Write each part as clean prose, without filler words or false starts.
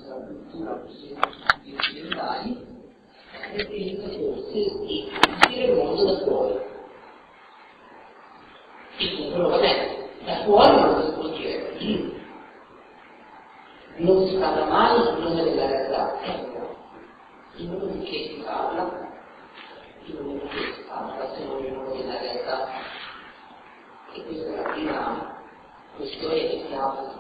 nostra cultura occidentali, tenta forse di capire il mondo da fuori. E quello va bene, da fuori non si può dire. Non si parla mai in nome della realtà, in nome di che si parla, in nome di che si parla, se non in nome della realtà. E questa è la prima questione che si apre,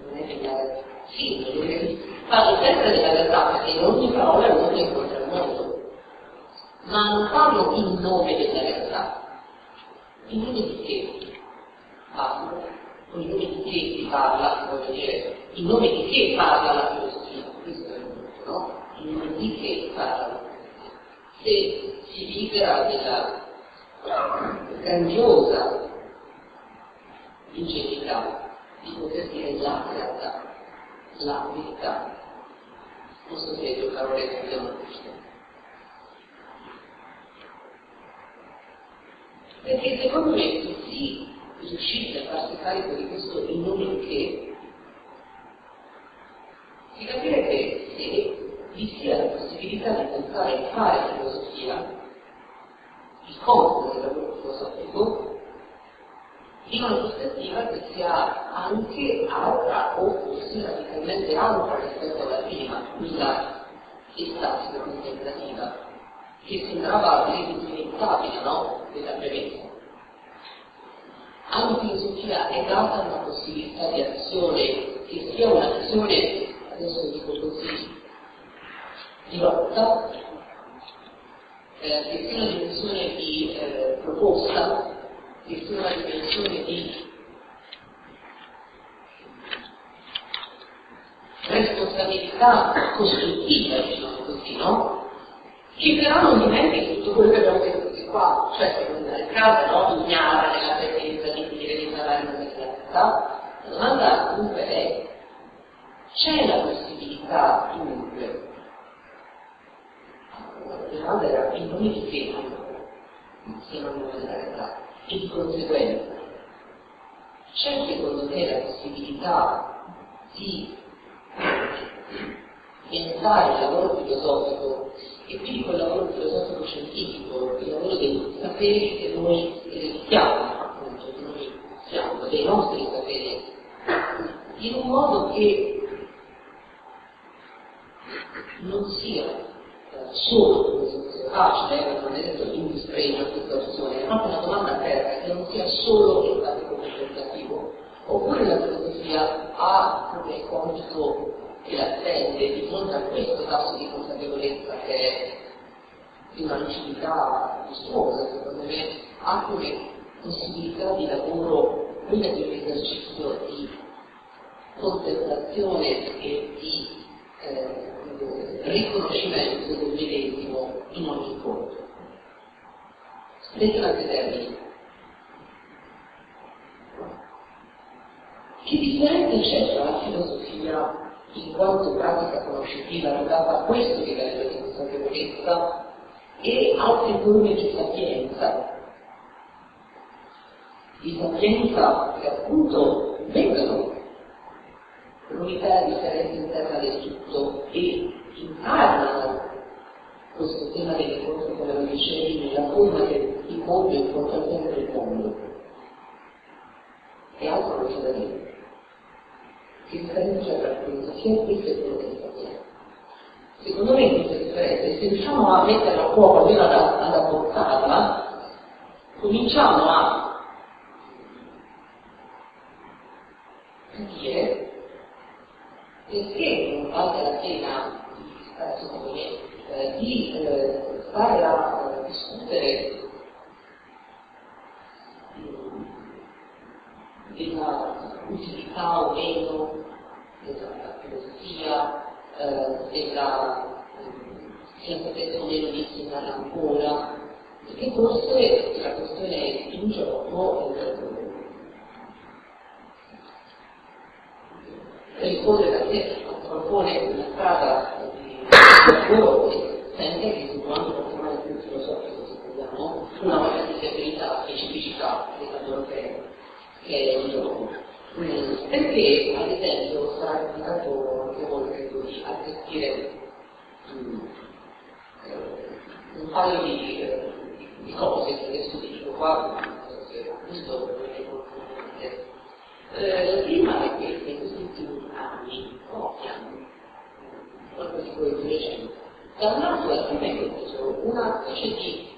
non è della realtà. Sì, parlo sempre della realtà, perché in ogni parola uno incontra il mondo, ma non parlo in nome della realtà. In nome di che parlo? O in nome di che si parla, voglio dire, in nome di che parla la filosofia? Questo è il punto, no? In nome di che parla la filosofia? Se si libera della grandiosa ingenuità di poter dire la realtà, la verità, non so se le parole che abbiamo visto. Perché secondo me se si riuscisse a farsi carico di questo in nome di che, si capirebbe se vi sia la possibilità di pensare e fare filosofia, il compito del lavoro filosofico, in una prospettiva che sia anche altra o forse radicalmente altra rispetto alla prima, quella estatica contemplativa, che sembrava l'inevitabile, no? Della premessa. Alla filosofia è data una possibilità di azione che sia un'azione, adesso dico così, di lotta, che sia una dimensione di proposta, che sia una dimensione di responsabilità costruttiva, diciamo così, no? Che però non dimentichi tutto quello che abbiamo detto di qua, cioè secondo il caso, no? Ignara nella presenza di dire di parlare in nome della realtà. La domanda dunque è: c'è la possibilità dunque? La domanda era in nome di che se non in nome della realtà? E di conseguenza c'è secondo te la possibilità di pensare il lavoro filosofico e quindi quel lavoro filosofico scientifico, il lavoro dei saperi che noi ereditiamo, appunto, che noi siamo, dei nostri saperi, in un modo che non sia solo, come se fosse facile, non è detto in disprezzo a questa opzione, è proprio una domanda aperta, che non sia solo il pratico contemplativo, oppure la filosofia ha come compito che l'attende di fronte a questo tasso di consapevolezza che è di una lucidità vistosa, secondo me, ha come possibilità di lavoro quella di un esercizio di contemplazione e di riconoscimento del medesimo in ogni incontro. Detto in altri termini, che differenza c'è tra la filosofia in quanto pratica conoscitiva legata a questo livello di consapevolezza e altre forme di sapienza che appunto vengono l'unità e la differenza interna del tutto e incarnano questo tema dell'incontro, come lo dicevi, nella forma che il mondo incontra sempre il mondo. E altro non c'è da dire. Che differenza c'è tra la filosofia e questo è quello che si fa. Secondo me questa differenza, se riusciamo a metterla a fuoco, almeno ad abbozzarla, cominciamo a capire perché non vale la pena, secondo me, di stare a discutere della utilità o meno della filosofia, della sia potesse o meno di insegnarla ancora, perché forse la questione in gioco ricorre da sé, propone una strada di lavoro che sente che si può anche trasformare più filosofico, se vogliamo, una volta di fiabilità, specificità del lavoro che è in gioco. Perché, ad esempio, sarà capitato anche voi a gestire un paio di cose che adesso dico qua, questo la prima è che in questi ultimi anni, proprio di quello di recente, da un lato alla fine è preso una specie di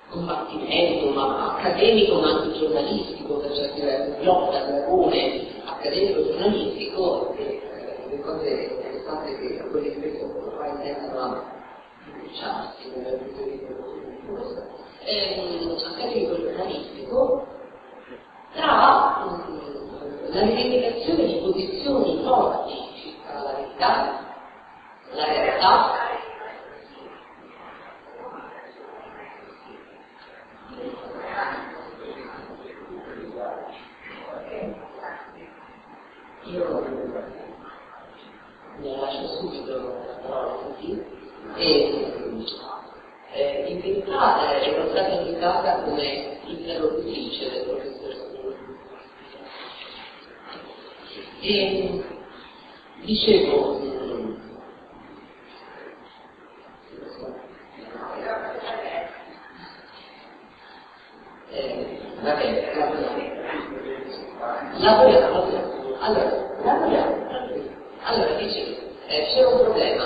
combattimento, ma accademico ma anche giornalistico, per certi versi, lotta, dragone, accademico-giornalistico, le cose interessanti che quelli spesso ormai tendono a bruciarsi nel punto di vista accademico-giornalistico, tra la rivendicazione di posizioni forti circa la verità, la realtà, io mi lascio subito la parola così e in verità ero stata invitata come interlocutrice del professor Sini e dicevo allora dicevo c'era un problema.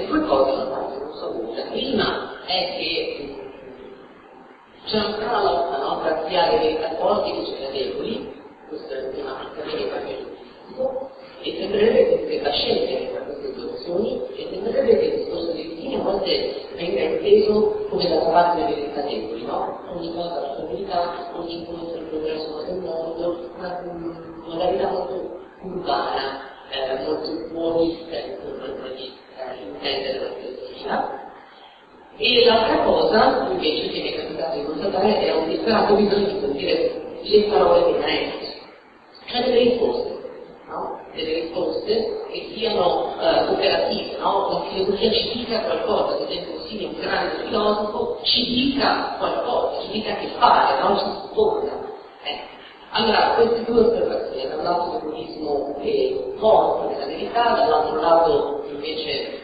Due cose non so voi. La prima è che c'è ancora una lotta, no? Tra chi ha le verità forti e chi ce le deboli, questo è il tema accademico e giuridico, e sembrerebbe che la scegliere tra queste due opzioni, e sembrerebbe che il discorso di Sini a volte venga inteso come dalla parte delle verità deboli, no? Ogni cosa la sua verità, ogni incontro il progresso del mondo, una modalità molto urbana, molto buonista di intendere la filosofia. E l'altra cosa invece che mi è capitato di constatare è un disperato bisogno di sentire le parole dei maestri, cioè delle risposte, no? Delle risposte che siano operative, no? La filosofia ci dica qualcosa, ad esempio Sini è un grande filosofo, ci dica qualcosa, ci dica che fare, no? Ci risponda. Allora, queste due osservazioni, da un lato il buddismo forte della verità, dall'altro lato invece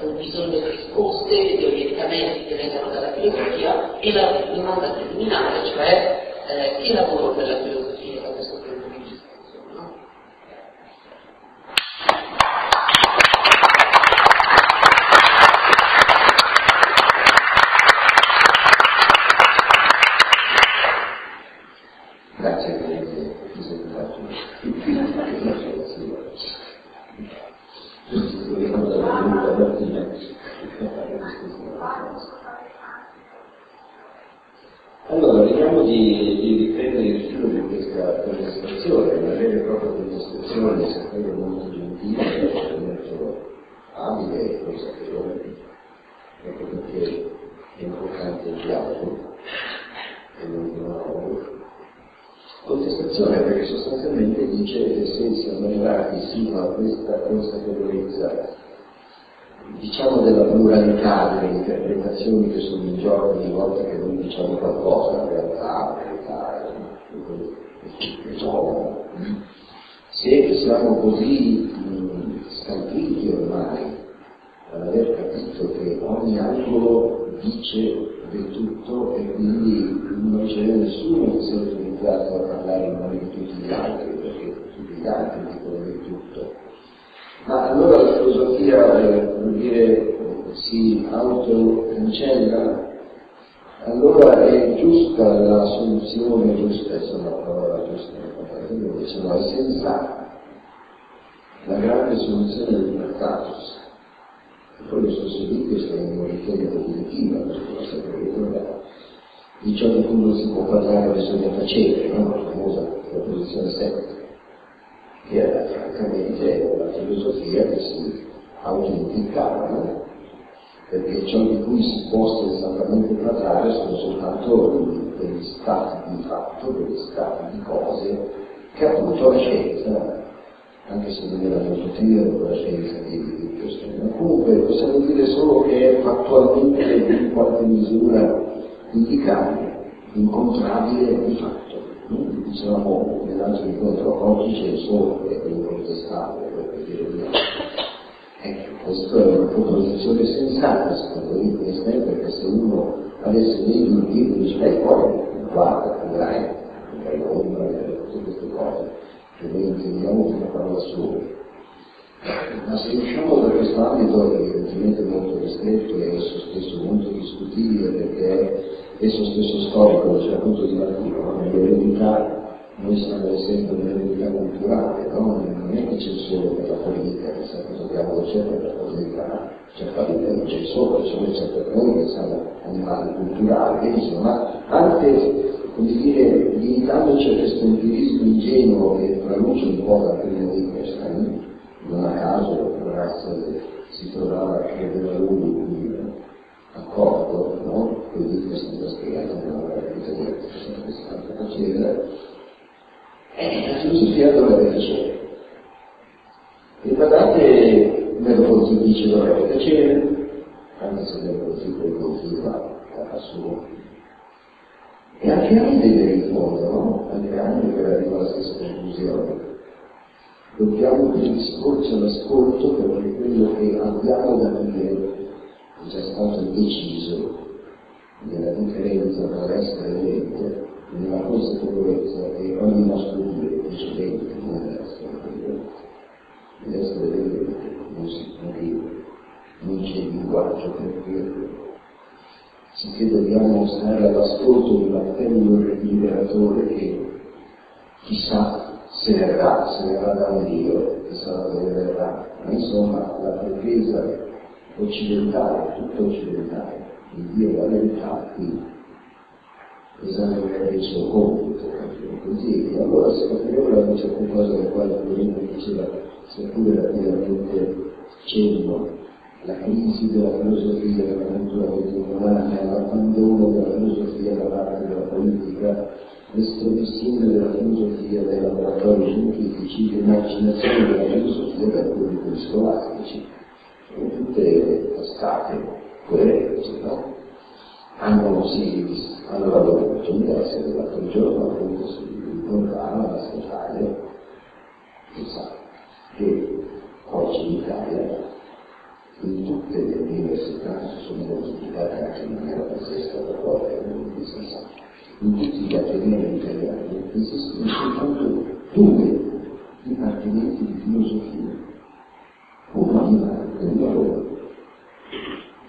un bisogno di risposte, di orientamenti che vengono dalla filosofia, e la domanda preliminare, cioè che lavoro per la filosofia da questo punto di vista, insomma. Grazie per aver presentato allora, vediamo di riprendere il filo di questa conversazione, una vera e propria conversazione, sempre molto gentile, molto abile e consapevole, ecco perché è importante il dialogo e non il monologo. Contestazione perché sostanzialmente dice che se siamo arrivati fino a questa consapevolezza, diciamo, della pluralità delle interpretazioni che sono in gioco ogni volta che noi diciamo qualcosa, la verità, che sono, se siamo così scalfiti ormai ad aver capito che ogni angolo dice del tutto e quindi non c'è nessuno che sia autorizzato a parlare in nome di tutti gli altri, perché tutti gli altri dicono del tutto. Ma allora la filosofia, vuol dire, si autocancella? Allora è giusta la soluzione giusta, insomma la parola giusta, è sensata, la grande soluzione del mercatus. Poi lo sostituì questa è un'origine definitiva, perché lo sapete ricordare. Di ciò di cui non si può parlare bisogna facere, no? La famosa proposizione 7, che era francamente la filosofia che si autoimplicava, no? Perché ciò di cui si può sensatamente parlare sono soltanto degli stati di fatto, degli stati di cose, che appunto la scienza, anche se non era molto timido la scienza di questo, ma comunque possiamo dire solo che è fattualmente in qualche misura indicabile, incontrabile di fatto. diciamo, nell'altro incontro oggi c'è il sole, è incontestabile, per dire di no. Questa è una proposizione sensata, secondo me, perché se uno avesse dei dubbi, dice, poi guarda, andrai l'ombra, tutte queste cose, che noi intendiamo una parola sola. Ma se usciamo da questo ambito evidentemente molto ristretto e esso stesso molto discutibile, perché esso stesso storico, cioè appunto dibattivo, no? Nell'eredità, noi siamo sempre nell'eredità culturale, no? Non è che c'è solo per la politica, che sempre dobbiamo c'è per la politica, certamente non c'è solo, c'è per noi che siamo animali culturali, benissimo, ma anche, come dire, limitandoci a questo empirismo ingenuo che traluce un po' da prima di questa, non a caso la ragazza si trovava a credere a lui in accordo, no? Quindi questo è spiegato nella vita di questa facenda. La filosofia dovrebbe piacere. E guardate, Merleau dice dovrebbe piacere, anche se Merleau continua a suo. E anche Heidegger in fondo, no? Anche Heidegger arriva alla stessa conclusione. Dobbiamo predisporci all'ascolto perché quello che abbiamo da dire è già stato deciso nella differenza tra essere e mente, nella consapevolezza che ogni nostro dire è precedente nell'essere dell'ente. L'essere dell'ente non si può dire, non c'è linguaggio per dirlo. Sicché dobbiamo stare all'ascolto di un appello liberatore che chissà se ne verrà da un Dio, chissà da dove verrà, ma insomma la pretesa occidentale, tutta occidentale, il Dio della verità qui esaminerà il suo compito, così, e allora scopriamo certe cose alle quali Florino diceva, seppure rapidamente cenno, la crisi della filosofia della cultura contemporanea, l'abbandono della filosofia da parte della politica, l'estromissione della filosofia dai laboratori scientifici, l'emarginazione della filosofia dai curriculi scolastici. Sono tutte cascate coerenti, no? Hanno la loro opportunità di essere l'altro giorno, appunto si incontrava la Italia, chissà, che oggi in Italia in tutte le università si sono moltiplicate anche in maniera pazzesca da volte in tutti gli atenei italiani esistono soltanto 2 dipartimenti di filosofia, uno a Milano e uno a Roma,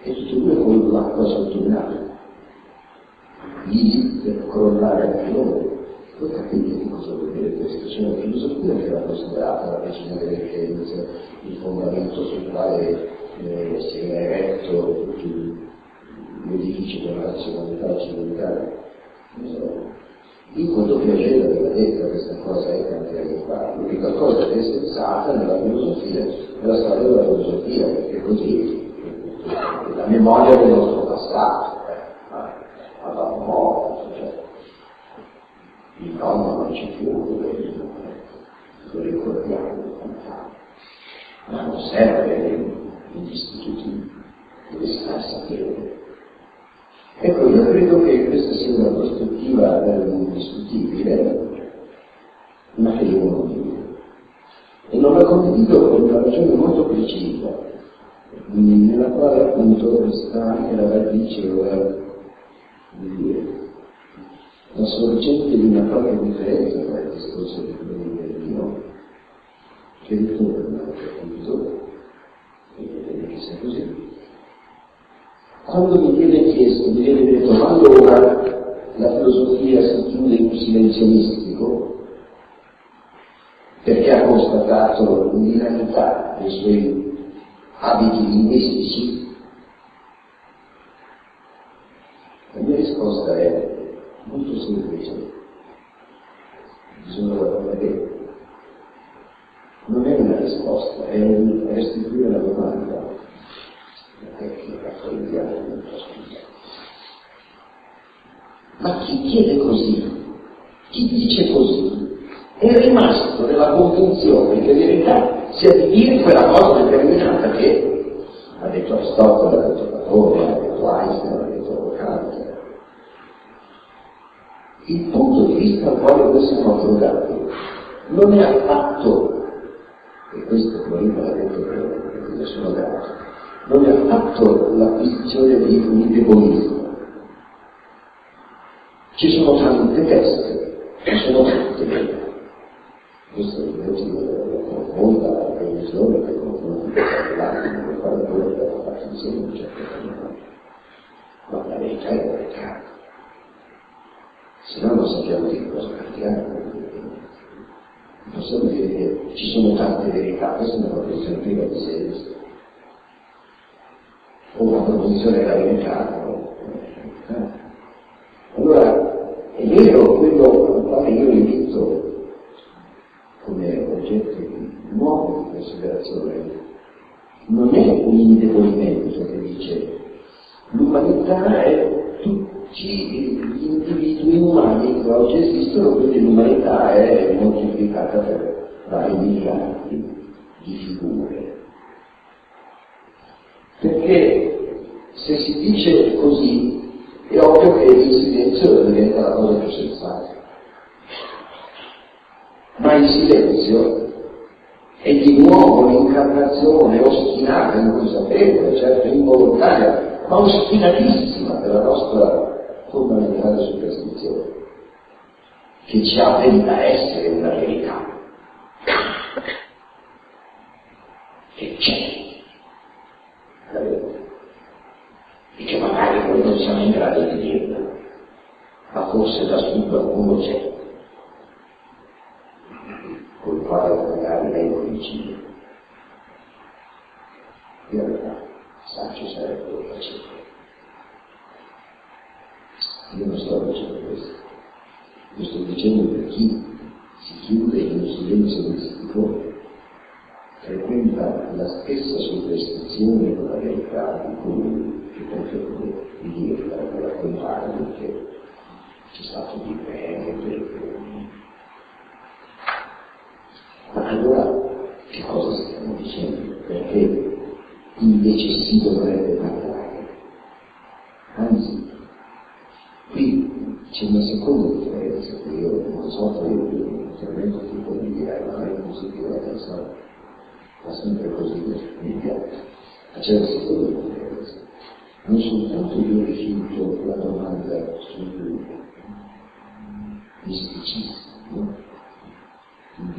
e tutti e 2 con l'acqua sotto il naso, lì per crollare anche loro. Voi capite che cosa vuol dire questo? C'è una filosofia che era considerata la decina delle scienze, il fondamento sul quale si era eretto l'edificio della razionalità occidentale. Dico doppia Piaget aveva detto questa cosa tanti anni fa, l'unica cosa che è sensata nella filosofia è la storia della filosofia, perché così la memoria del nostro passato, alla morte, cioè il nonno non c'è più, lo ricordiamo, ma non serve negli istituti dove si fa sapere. Ecco, io credo che questa sia una prospettiva indiscutibile, ma che io non dico. E non la condivido per una ragione molto precisa, nella quale appunto sta anche la radice, la sorgente di una propria differenza tra il discorso di Florino e Dio, che ritorna appunto, e vedete che sia così. Quando mi viene chiesto, mi viene detto, ma allora la filosofia si chiude in un silenzio mistico perché ha constatato l'inanità dei suoi abiti linguistici? La mia risposta è molto semplice, bisogna guardare. Non è una risposta, è restituire la domanda. La tecnica freudiana non può spiegare. Ma chi chiede così, chi dice così, è rimasto nella convinzione che in verità sia di dire quella cosa determinata che ha detto Aristotele, ha detto Platone, ha detto Einstein, ha detto Kant. il punto di vista al quale noi siamo approdati non è affatto, e questo Florino l'ha detto che ne sono grato, non è affatto l'acquisizione di un indebolismo. Ci sono tante teste, ci sono tante vere. Questo è il motivo della profonda previsione che confronta l'anima, per fare quello che ha fatto insieme un certo tempo. Ma la verità è la verità. Se no non sappiamo di cosa parliamo. Possiamo dire che ci sono tante verità, questa è una proposizione priva di senso. O una proposizione della verità, no? Allora, è vero quello al quale io invito come oggetto nuovo di considerazione, non è un indebolimento che dice l'umanità è tutti gli individui umani che oggi esistono, quindi l'umanità è moltiplicata per vari miliardi di figure. Perché se si dice così è ovvio che il silenzio diventa la cosa più sensata. Ma il silenzio è di nuovo l'incarnazione ostinata, inconsapevole, certo involontaria, ma ostinatissima della nostra fondamentale superstizione, che ci avventa essere una verità, che c'è la verità, e che magari noi non siamo in grado di dirla, ma forse da su qualcuno c'è, col quale magari lei coincide. In realtà, saggio sarebbe lo facendo. Io non sto dicendo questo, io sto dicendo per chi si chiude in un silenzio mistico, frequenta la stessa superstizione con la verità di colui che pretende di dirla, di raccontarvi che c'è stato di bene, ma allora che cosa stiamo dicendo? Perché invece si dovrebbe parlare. Anzi, qui c'è una seconda differenza che io non so se l'intervento che puoi dire, ma non è positiva la persona, ma sempre così immediata. Ma c'è una seconda differenza. Non soltanto io rifiuto la domanda sul misticismo, il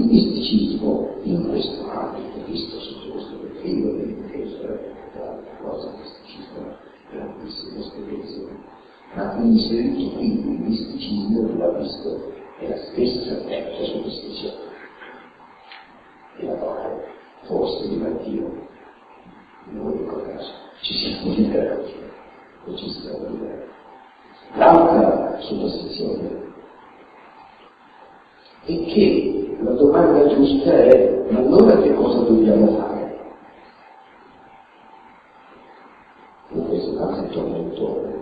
misticismo in questo ambito, visto sotto questo profilo, inteso la cosa misticismo, grandissima esperienza, ma inserito qui il misticismo l'ha visto è la stessa terza superstizione, e la quale forse di Dio, in unico caso, ci siamo liberati, o ci siamo liberati. L'altra superstizione è che la domanda giusta è: ma allora che cosa dobbiamo fare? In questo caso il tormentone.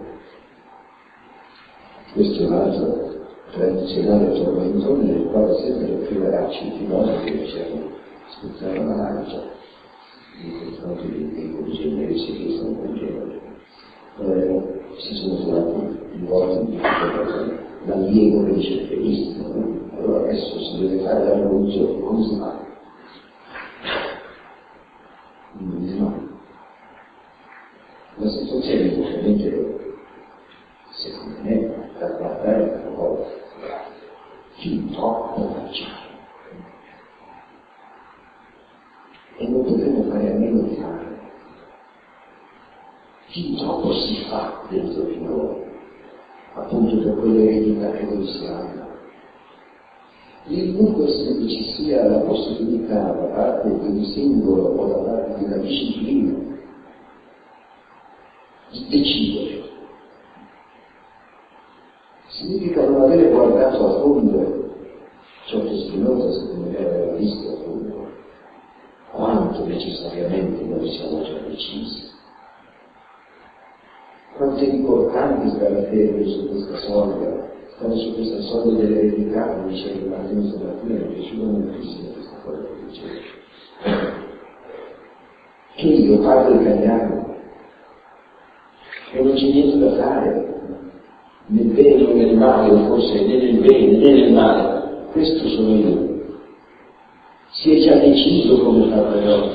Questo è un altro tradizionale tormentone nel quale sempre le privaracci filosofi dicevano sputtare la lancia nei confronti dei generici che sono congelati. Si sono trovati in volte in difficoltà, l'allievo che dice benissimo, no? Allora adesso si deve fare la rivoluzione, come si fa? No. La situazione è ovviamente, secondo me, da guardare un po' fin troppo facciale. E non dovremmo fare a meno di fare. Fin troppo si fa dentro di noi, appunto per quell'eredità che noi siamo. Il punto è se ci sia la possibilità da parte di un singolo o da parte di una disciplina di decidere. Significa non avere guardato a fondo ciò che Spinoza secondo me aveva visto a fondo, quanto necessariamente noi siamo già decisi. Quanto è importante stare fermi su questa soglia, stare su questa soglia dell'eredità, come diceva Martino stamattina, mi è piaciuta moltissimo questa cosa che diceva. Che io parlo italiano, e non c'è niente da fare, nel bene o nel male, o forse né nel bene né nel male, questo sono io. Si è già deciso come parlerò,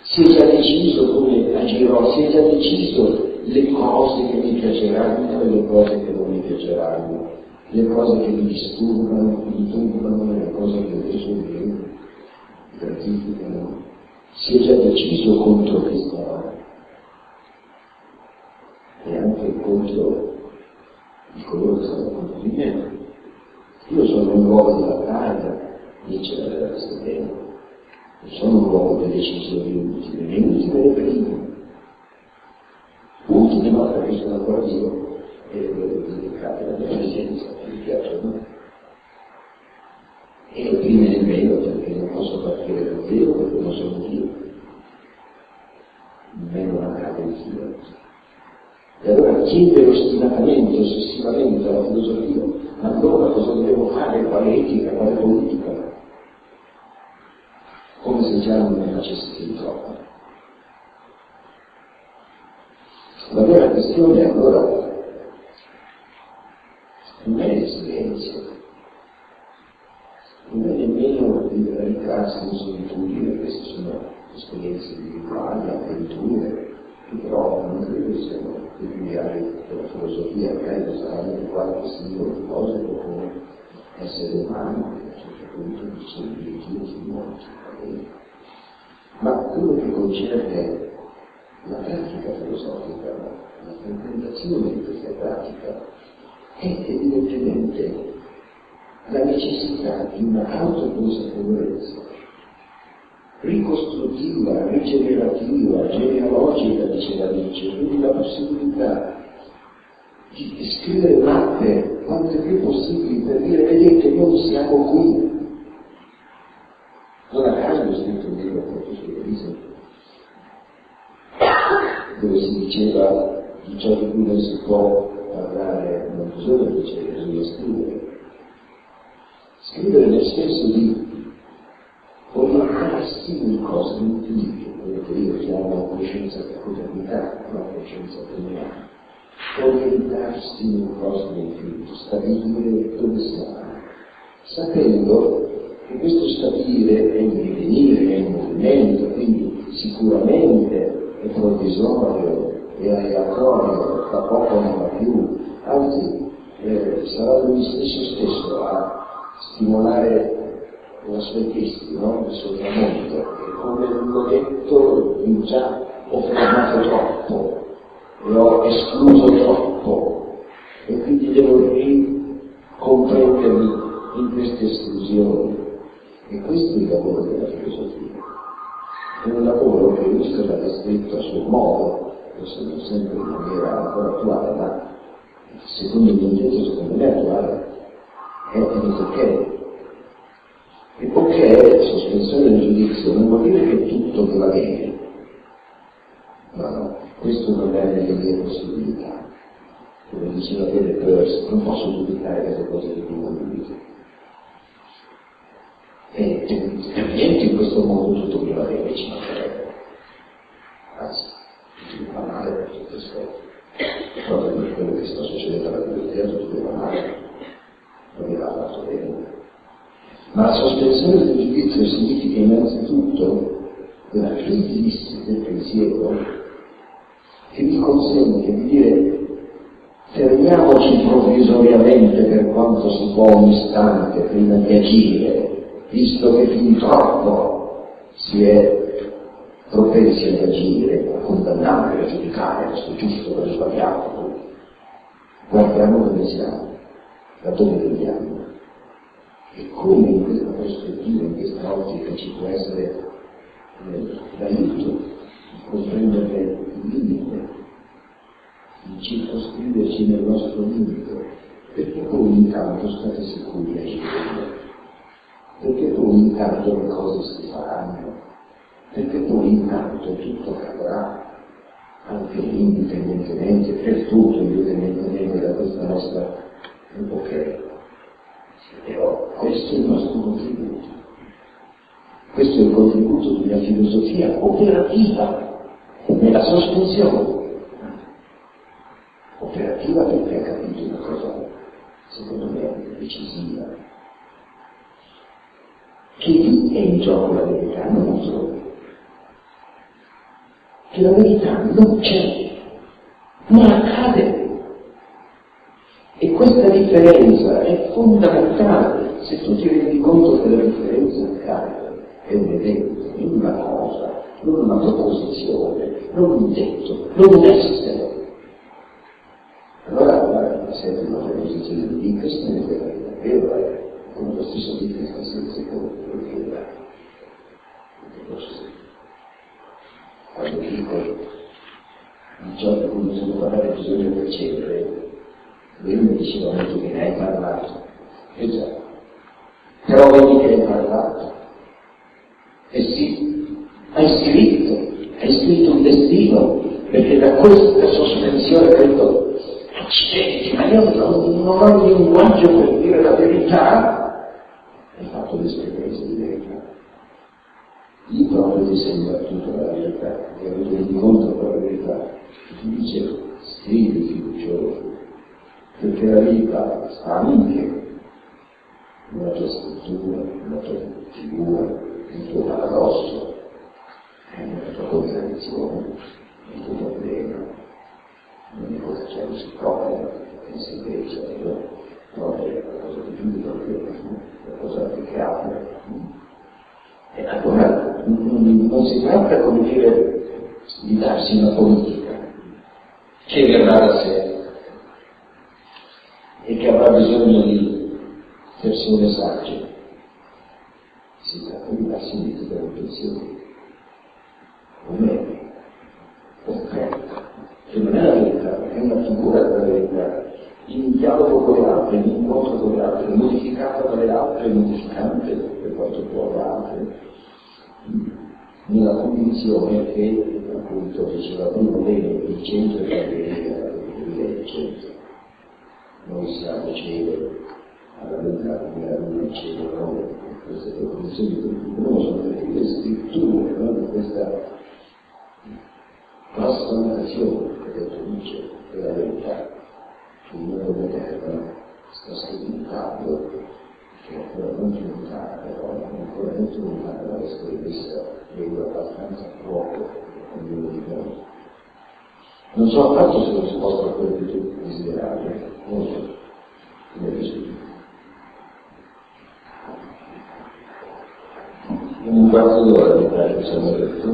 si è già deciso come agirò, si è già deciso le cose che mi piaceranno e le cose che non mi piaceranno, le cose che mi disturbano, mi turbano, le cose che invece mi gratificano. Si è già deciso contro chi starà e anche contro di coloro che stanno contro di me. Io sono un uomo di battaglia, dice la vera Stefano, non sono un uomo di decisioni ultime, le ultime le prime. Ultime ma perché sono ancora vivo e devo dedicare la mia presenza, che mi piacciono. E le prime nemmeno perché non posso partire dal Dio, perché non sono Dio. Nemmeno una cadenza. E allora chiedere ostinatamente, ossessivamente alla filosofia, ma allora cosa dobbiamo fare, quale etica, quale politica? Come se già non ne facesse fin troppo. La vera questione allora non è il silenzio, non è nemmeno il radicarsi in solitudine, queste sono esperienze individuali, avventure, che però non credo siano peculiari della filosofia, magari saranno qualche singolo filosofo come essere umano, che a un certo punto dice l'obiettivo si muove. Ma quello che concerne la pratica filosofica, la frequentazione di questa pratica, è evidentemente la necessità di una autoconsapevolezza ricostruttiva, rigenerativa, genealogica, diceva Nietzsche, quindi la possibilità di scrivere mappe quanto più possibili per dire vedete noi siamo qui. Non a caso ho scritto un libro proprio sull'Elisa, dove si diceva di ciò di cui non si può parlare, non bisogna dicere, bisogna scrivere. Scrivere nel senso di orientarsi in cose infinite, quello che io chiamo coscienza per codernità, no coscienza terminale. Orientarsi in cose infinite, stabilire dove siamo, sapendo che questo stabilire è in divenire, è in movimento, quindi sicuramente è provvisorio, è aleatorio, tra poco non va più, anzi sarà lui stesso a stimolare la sua testi, no? Il suo tramonto, e come l'ho detto già ho fermato troppo e ho escluso troppo e quindi devo ricomprendermi in queste esclusioni. E questo è il lavoro della filosofia. È un lavoro che Husserl ha descritto a suo modo, forse non sempre in maniera ancora attuale, ma secondo il intento secondo me attuale, è il perché sospensione del giudizio non vuol dire che tutto che va bene. No, questo non è nelle mie possibilità. Come diceva bene Peirce, non posso giudicare delle cose che non giudico. E niente in questo mondo tutto che va bene ci mancherebbe. Anzi, tutto va male per tutti gli aspetti. Proprio per quello che sta succedendo alla filosofia, tutto va male, non mi va fatto bene. Ma la sospensione del giudizio significa innanzitutto una crisi del pensiero che mi consente di dire fermiamoci provvisoriamente per quanto si può un istante prima di agire, visto che fin troppo si è propensi ad agire, a condannare, a giudicare, questo è giusto, questo è sbagliato. Guardiamo dove siamo, da dove veniamo. E come in questa prospettiva, in questa ottica ci può essere l'aiuto di comprendere il limite, di circoscriverci nel nostro limite, perché poi intanto state sicuri a agire, perché poi intanto le cose si faranno, perché poi intanto tutto accadrà, anche indipendentemente, per tutto indipendentemente da questa nostra epoca. Però questo è il nostro contributo. Questo è il contributo di una filosofia operativa nella sospensione. negativa perché ha capito una cosa, secondo me, decisiva, che lì è in gioco la verità, non altrove. Che la verità non c'è, non accade. E questa differenza è fondamentale. Se tu ti rendi conto che la differenza accade, è un evento, non una cosa, non una proposizione, non un detto, non un essere. Allora senti una proposizione di Wittgenstein che è davvero come lo stesso Wittgenstein si chiedeva. Quando dico di ciò di cui bisogna parlare bisogna percepire, lui mi diceva molto che ne hai parlato. E già, però vedi che hai parlato. Eh sì, hai scritto un destino, perché da questa sospensione hai detto, accidenti, ma io non ho il linguaggio per dire la verità. Hai fatto l'esperienza di verità. Io proprio ti sei battuto la verità, e ho avuto incontro con la verità. Ti dice, scrivi fiducioso, perché la verità sta anche nella tua scrittura, nella tua figura, nel tuo paradosso, nella tua contraddizione, nel tuo problema, non è cosa c'è, non si propria, pensi invece, no, è qualcosa di più di qualcosa che apre. E allora non si tratta, come dire, di darsi una politica che verrà da sé e che avrà bisogno di persone sagge. Si tratta di darsi un'etica di pensiero, come concreta, che non è la verità, è una figura della verità, in dialogo con le altre, in incontro con le altre, modificata dalle altre, modificante per quanto può da altre, nella convinzione che, appunto, diceva Bruno bene, il centro è la verità, il centro. Noi siamo cielo, alla verità come la luna il cielo, no? Queste convinzioni che conoscono le scritture, no? Di questa trasformazione che ha detto Nietzsche della verità, che il mondo moderno sta sperimentando, che è ancora molto lontana, però è ancora molto lontana dall'essere messa vedo abbastanza poco ognuno di noi. Non so affatto se ho risposto a quello che tu desideravi, non so, come dici. In un quarto d'ora mi pare che siamo detto.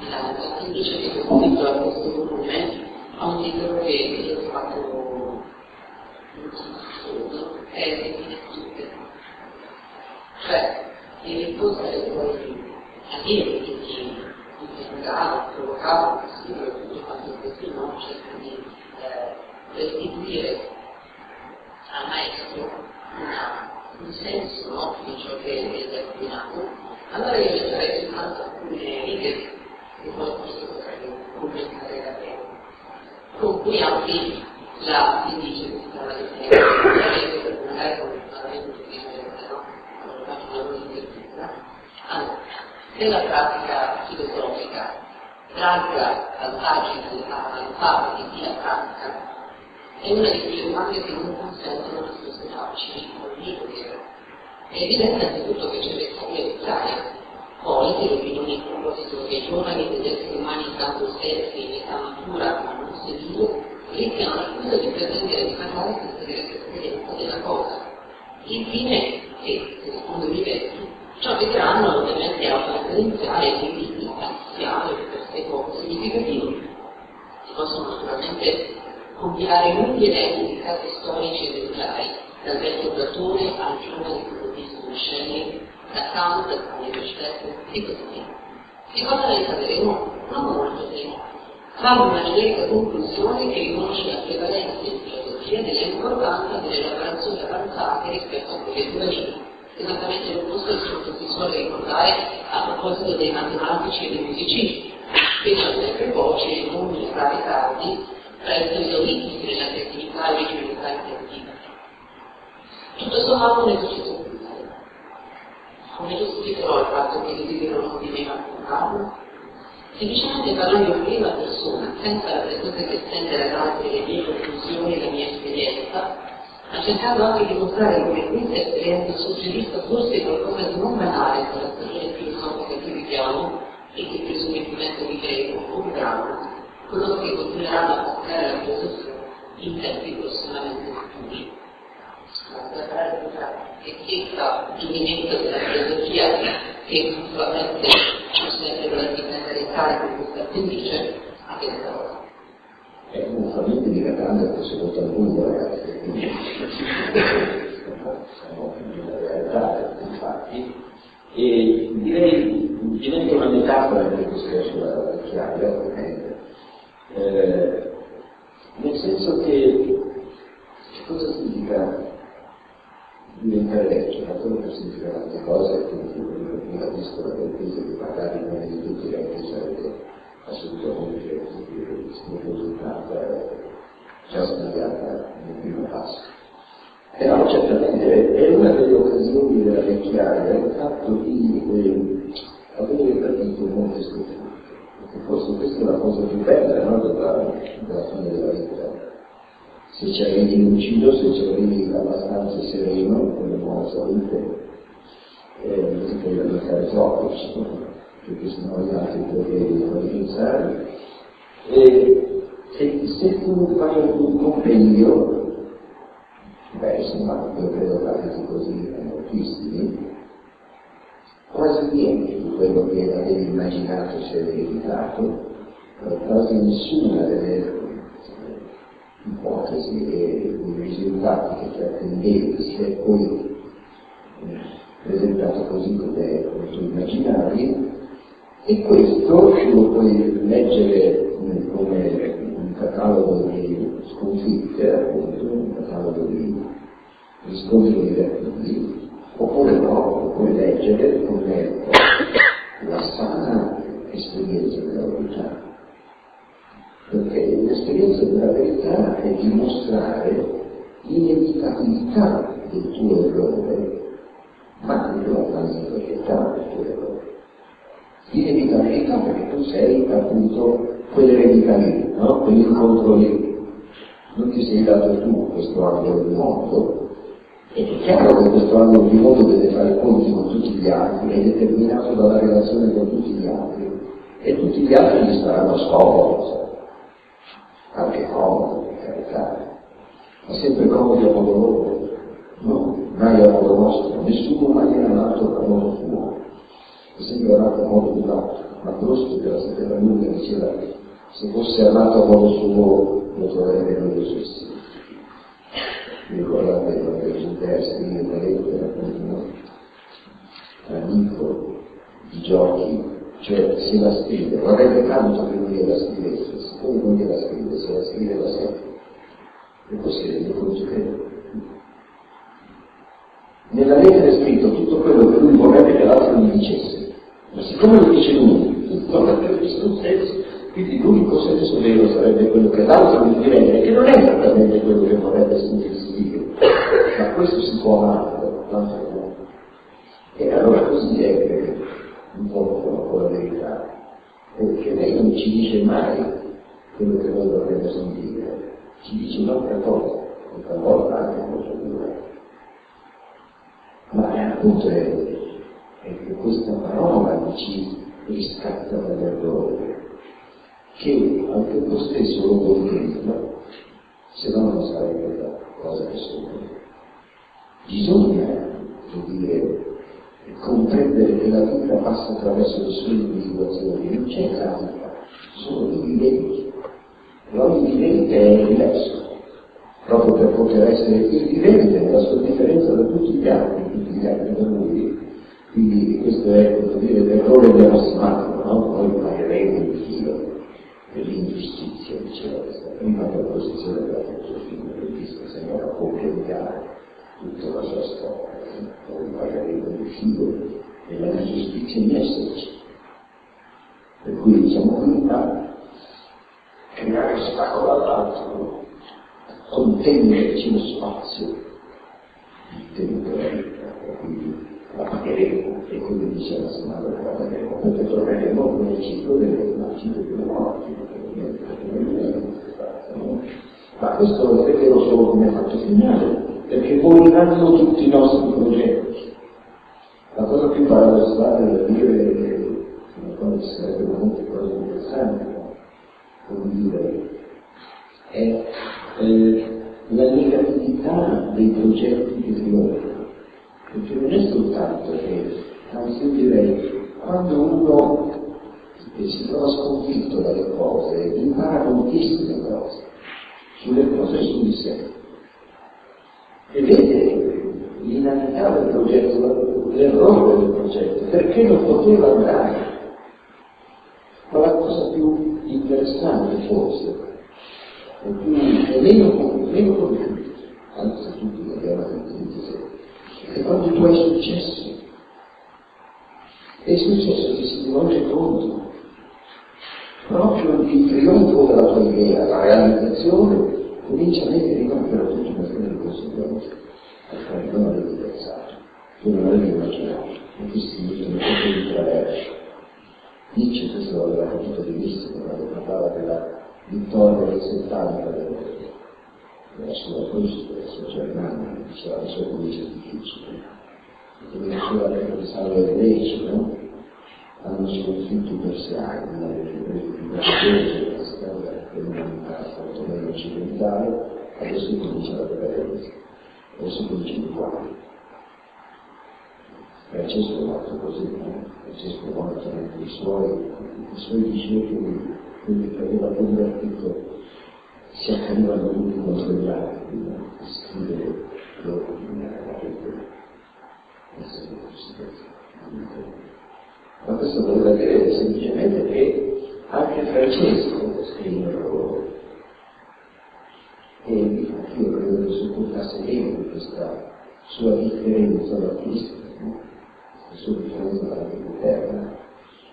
La scrittrice che ho scritto a questo volume ha un titolo che io ho fatto è Tutte. Cioè, in risposta ai tuoi allievi che ti interrogavo, provocavo, scrivo tutto quanto questo no, cerco di restituire al maestro un senso, no, di ciò che è determinato. Allora io leggerei soltanto alcune righe che poi forse potrei commentare da te, con cui apri la si dice che si parla di te, magari con la mente di no? Quando faccio un lavoro di intervista. Allora, se la pratica filosofica tragga vantaggi al fatto di chi la pratica, è una di quelle domande che non consentono risposte facili o libere. È evidente anzitutto che c'è l'esperienza, poi le opinioni in proposito che i giovani degli esseri umani tanto stessi in età matura ma non seguito rischiano l'accusa di pretendere di parlare senza diretta esperienza della cosa. Infine, e secondo i livelli, ciò che diranno ovviamente è autoreferenziale e quindi imparziale per sé poco significativo. Si possono naturalmente compilare lunghi elenchi di casi storici ed esemplari, dal vecchio Platone al giovane filosofo Schelling, da Kant all'Università e così via. Di cosa ne parleremo? Non molto tempo. Fa una generica conclusione che riconosce la prevalenza in filosofia dell'importanza delle elaborazioni avanzate rispetto a quelle giovanili. Esattamente l'opposto di ciò che si suole ricordare a proposito dei matematici e dei musicisti, che sono sempre voci, nomi e rari tardi, presto esauriti nella creatività e originalità interattiva. Tutto sommato un esercizio culturale. Come giustificherò il fatto che desidero non di me raccontarlo? semplicemente parlando in prima persona, senza la pretesa di estendere ad altri le mie conclusioni e la mia esperienza, ha cercato anche di mostrare come questa esperienza suggerisca forse qualcosa di non banale per la stagione filosofica che viviamo e che presumibilmente vivremo, ovvero coloro che continueranno a praticare la filosofia in tempi prossimamente futuri. La pratica etichetta giudimento della filosofia che probabilmente non sempre relativamente restare con questa appendice a questa cosa. Non fa niente di grande che si vota al lungo, ragazzi, quindi siamo nella realtà, infatti, e direi diventa una metafora del discorso sulla chiave, nel senso che cosa significa diventare vecchio? Naturalmente significa tante cose, quindi la visto la pretesa di parlare in nome di tutti i vecchi sarebbe assolutamente risultata già studiata nel primo passo. Però certamente è una delle occasioni della vecchiaia il fatto di avere capito molte strutture, perché forse questa è la cosa più bella, no, della fine della vita. Se ci arrivi lucido, se ci arrivi abbastanza sereno, con le buone salute, non ti puoi lamentare troppo, perché sennò gli altri potrebbero pensare. E se tu fai un compendio, insomma, io credo che così moltissimi, quasi niente di quello che avevi immaginato si è verificato, quasi nessuna delle ipotesi e i risultati che ti attendevi si è poi presentato così come tu immaginavi, e questo lo puoi leggere come un catalogo di sconfitte, appunto, un catalogo di riscontri negativi, oppure no, lo puoi leggere come la sana esperienza della verità. Perché l'esperienza della verità è dimostrare l'inevitabilità del tuo errore, ma non la inevitabile del tuo errore. L'inevitabilità perché tu sei appunto quell'eredità lì, no? Quell'incontro lì. Non ti sei dato tu questo angolo di mondo, e è chiaro che questo angolo di mondo deve fare conti con tutti gli altri, è determinato dalla relazione con tutti gli altri, e tutti gli altri gli staranno scomodo, anche comodo, per carità, ma sempre comodi a modo loro, no, mai a modo nostro, nessuno mai è nato a modo suo, è sempre nato a modo di un altro, ma Proust della Settimana Lunga diceva se fosse nato a modo suo lo troverebbe noiosissimo. Mi ricordate quando Gilbert scrive una lettera con un amico di giochi, cioè se la scrive, vorrebbe tanto che lui la scrivesse, siccome non gliela scrive, se la scrive da sé, è possibile, come ci credo. Nella lettera è scritto tutto quello che lui vorrebbe che l'altro gli dicesse, ma siccome lo dice lui, non avrebbe nessun senso, quindi l'unico senso vero sarebbe quello che l'altro gli direbbe, che non è esattamente quello che vorrebbe sentirsi dire, ma questo si può amare, tanto è buono. E allora così è un po' con la verità, perché lei non ci dice mai quello che noi dovremmo sentire, ci dice un'altra cosa, e talvolta anche molto dura. Ma appunto è che questa parola ci riscatta dall'errore, che al tempo stesso lo contempla, se no non sarebbe la cosa che sono. Bisogna, per dire, comprendere che la vita passa attraverso le sue individuazioni, non c'è pratica, sono i viventi, e ogni vivente è diverso, proprio per poter essere il vivente nella sua differenza da tutti gli altri da lui. Quindi questo è, per dire, l'errore dell'assimato, no? Noi parleremo di filo dell'ingiustizia, diceva questa prima proposizione della filosofia, che dice sembra completare tutta la sua storia. Noi parleremo di filo della giustizia in esserci. Per cui siamo qui a creare ostacolo all'altro, contenderci lo spazio, il tempo della vita, quindi la pagheremo, e quindi dice la settimana che la pagheremo, perché torneremo nel ciclo delle immagini delle morti, ma questo non è vero solo come fatto finale, perché moriranno tutti i nostri progetti. La cosa più paradossale da dire è che quando sarebbe veramente cose interessanti, come dire, è la negatività dei progetti che trionfano, perché non è soltanto che, anzi io direi, quando uno si trova sconfitto dalle cose, impara moltissime cose, sulle cose e su di sé, e vede l'inanità del progetto, l'errore del progetto, perché non poteva andare. Ma la cosa più interessante forse, è meno conosciuta, anzi tutti l'abbiamo sentito, è quando tu hai successo. E il successo ti si rivolge contro. Proprio il trionfo della tua idea, la realizzazione, comincia a mettere in opera tutta una serie di conseguenze, al quale non avevi pensato, tu non avevi immaginato, e questi mettono tutto in traverso. Nietzsche questo l'aveva capito benissimo quando parlava della vittoria del 70 della sua Prusia, della sua Germania, diceva le sue comicie difficili, e nella sua lettera di Salve e Greci, no? Hanno sconfitto i persiani, la storia dell'umanità, molto meglio occidentale, adesso comincia la prevalenza, adesso comincia il quadro. Francesco è morto così, Francesco è morto anche i suoi discepoli, quelli che aveva convertito, si accanivano tutti contro gli altri, a scrivere loro la rete. Ma questo voleva dire semplicemente che anche Francesco scrive loro. E infatti io credo che supportasse bene questa sua differenza artistica, la sua differenza dalla vita eterna.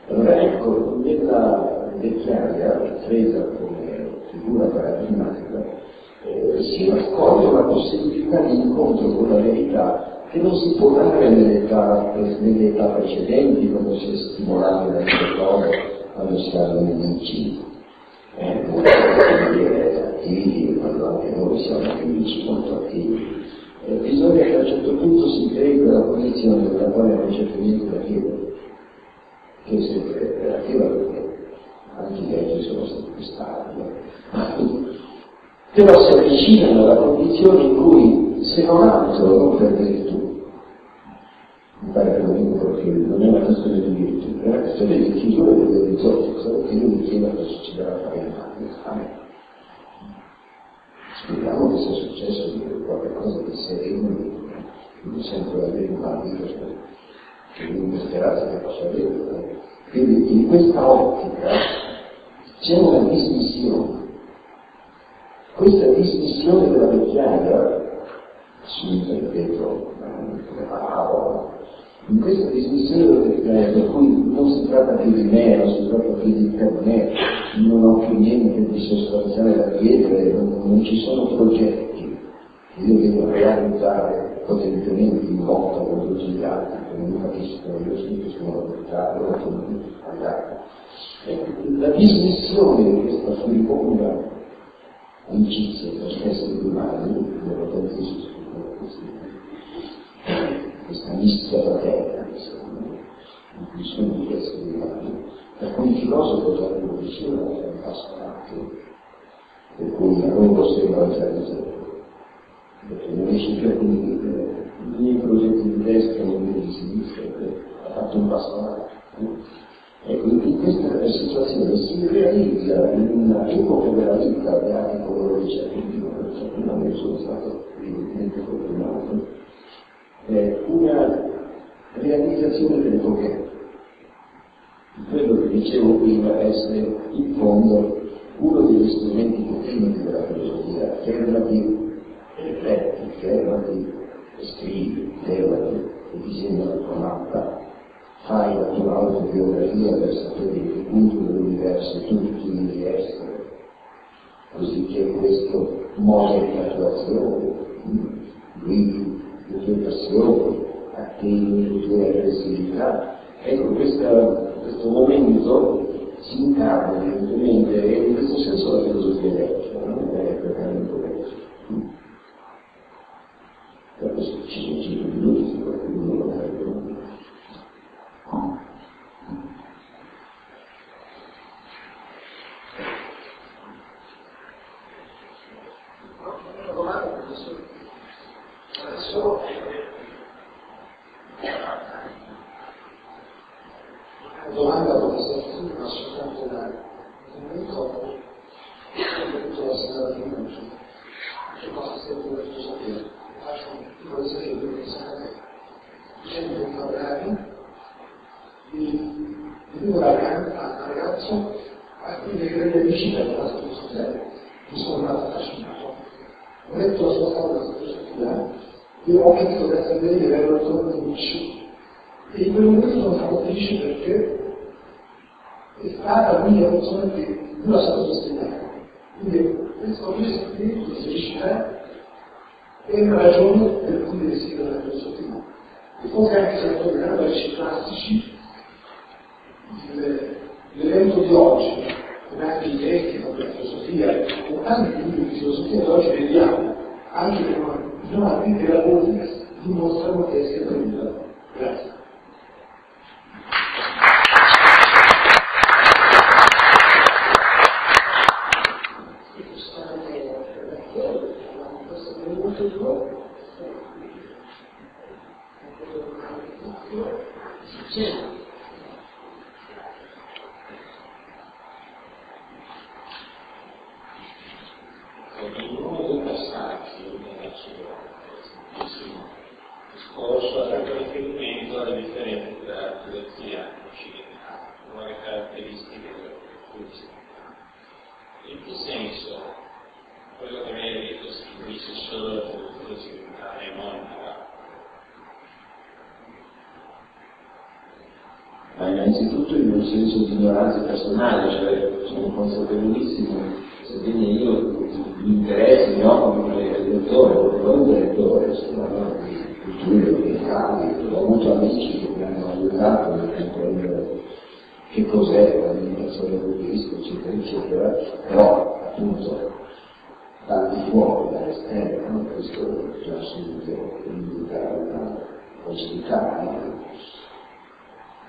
Allora ecco, nella vecchiaia, presa come figura paradigmatica, si raccoglie la possibilità di incontro con la verità che non si può dare nelle età precedenti, quando si è stimolati dalle prove, quando si hanno nemici. Attivi, quando anche noi siamo amici molto attivi. Bisogna che a un certo punto si crei quella posizione nella quale non c'è più niente da chiedere, che è sempre relativa perché anche gli altri sono stati più stabili. Però si avvicinano alla condizione in cui, se non altro, non per virtù, mi pare che non è una questione di virtù, è una questione di chiusura degli orizzonti, solo che io mi chiedo cosa succederà tra 20 anni. Speriamo che sia successo di qualcosa di sereno, quindi sempre avere una vita che non sperate che possa avere. Quindi in questa ottica c'è una dismissione. Questa dismissione della vecchiaia, assunta, ripeto, come parola, in questa dismissione della vecchiaia, per cui non si tratta più di me, non si tratta più di per me, non ho più niente di sostanziale da chiedere, non ci sono progetti che io devo realizzare potenzialmente in lotta con tutti gli altri, che non capiscono, io stesso sono la verità, loro sono tutti sbagliati. La dismissione di questa furibonda amicizia tra esseri umani, questa mischia fraterna, in cui sono gli esseri umani, per cui il filosofo già lo diceva, è un passo avanti, per cui a loro sembra un certo, perché non riesce più a condividere i miei progetti di destra e quelli di sinistra, ha fatto un passo avanti. Ecco, in questa situazione si realizza in un'epoca della vita, beati coloro che ci attendono, perché non ne sono stato evidentemente fortunato, una realizzazione dell'epoca. Quello che dicevo prima essere in fondo uno degli strumenti tecnici della filosofia, fermati, rifletti, fermati, scrivi, fermati, e disegna la tua mappa. Fai la tua autobiografia per sapere in che punto dell'universo tu devi essere, così che questo modeli la tua azione, guidi le tue passioni, attenti le tue possibilità. Ecco, questo momento si incarna evidentemente, e in questo senso la filosofia vecchia, non è praticamente vecchia. Per questo ci 5 minuti, se qualcuno lo avrebbe. Una domanda, professore. Adesso una domanda, professore, ma soltanto un ricordo che tutto la signora di Minucci, che cosa sempre volete sapere. Faccio un piccolo esempio per sapere. Sempre un programma di una ragazza a cui le grandi vicine della filosofia mi sono andato affascinato. Ho letto la sua storia della filosofia e ho capito che per lei era l'autore di Nietzsche. E in quel momento sono stato felice perché è stata l'unica persona che non la sapevo spiegare. Quindi questo spirito di felicità è una ragione per cui deve seguire la filosofia. E forse anche se la tornando ai classici, l'evento di oggi, con anche i testi della filosofia, con tanti libri di filosofia che oggi vediamo, anche per una critica della politica, dimostrano che è sempre viva. Grazie. Uno dei passaggi della sua discorso ha dato riferimento alle differenze tra la filosofia occidentale, con le caratteristiche della filosofia. In che senso quello che lei ha detto si riferisce solo alla filosofia occidentale e non alla... Ma innanzitutto in un senso di ignoranza personale, cioè sono consapevolissimo, sebbene io mi interessi, mi occupo come lettore, come lettore, sono di culture orientali, ho avuto amici che mi hanno aiutato a comprendere che cos'è la meditazione buddista, eccetera, eccetera, però appunto dal di fuori, dall'esterno, questo già subito indica una possibilità.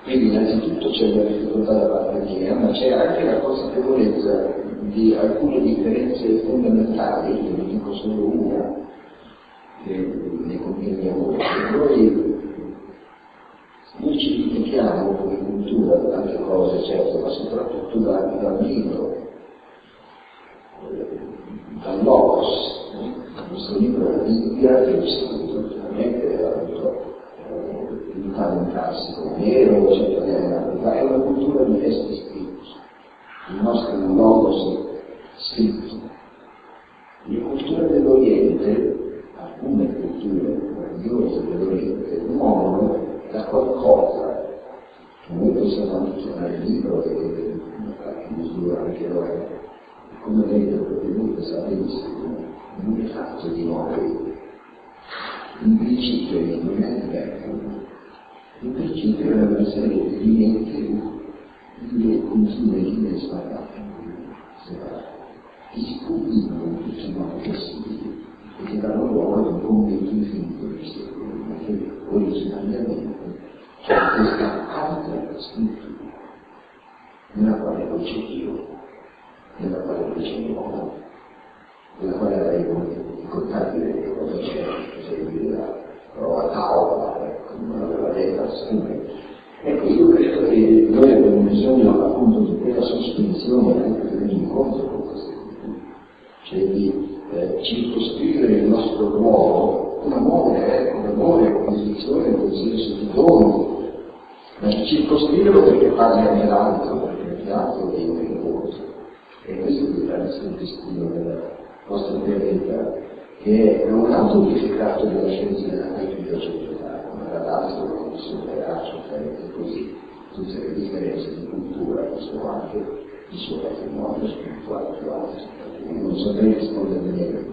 Quindi innanzitutto c'è la difficoltà da parte mia, ma c'è anche la consapevolezza di alcune differenze fondamentali, io ne dico solo una, che ne conviene a voi. Noi ci dimentichiamo come cultura di tante cose, certo, ma soprattutto dal libro, dal logos. Questo libro è la Bibbia, che sicuramente ha avuto di talentarsi come nero, eccetera, ma è una cultura di testi scritti, il nostro logos scritto. Le culture dell'Oriente, alcune culture religiose dell'Oriente, muovono da qualcosa che noi possiamo anche chiamare libro e in qualche misura anche lo è. Come vedete, perché voi lo sapete, non è fatto di noi. In principio non è diverso. In principio è una serie di elementi di continui separati, che si combinano in tutti i modi possibili e che danno luogo ad un convento infinito di secoli, ma che originariamente c'è questa altra struttura nella quale poi c'è Dio, nella quale poi c'è l'uomo, nella quale avremo i contatti delle cose c'è la prova tavola, come aveva detto la scuola. Ecco, io credo che noi abbiamo bisogno appunto di quella sospensione anche per l'incontro con queste culture, cioè di circoscrivere il nostro ruolo con amore, con posizione, con senso di dono, ma di circoscriverlo perché parli anche l'altro, perché l'altro è un incontro. E questo deve essere il destino della nostra vita, che è un autorificato della scienza della società, come dall'altro il suo braccio, e così tutte le differenze di cultura che sono anche il suo patrimonio spirituale più alto. Non saprei rispondere meglio.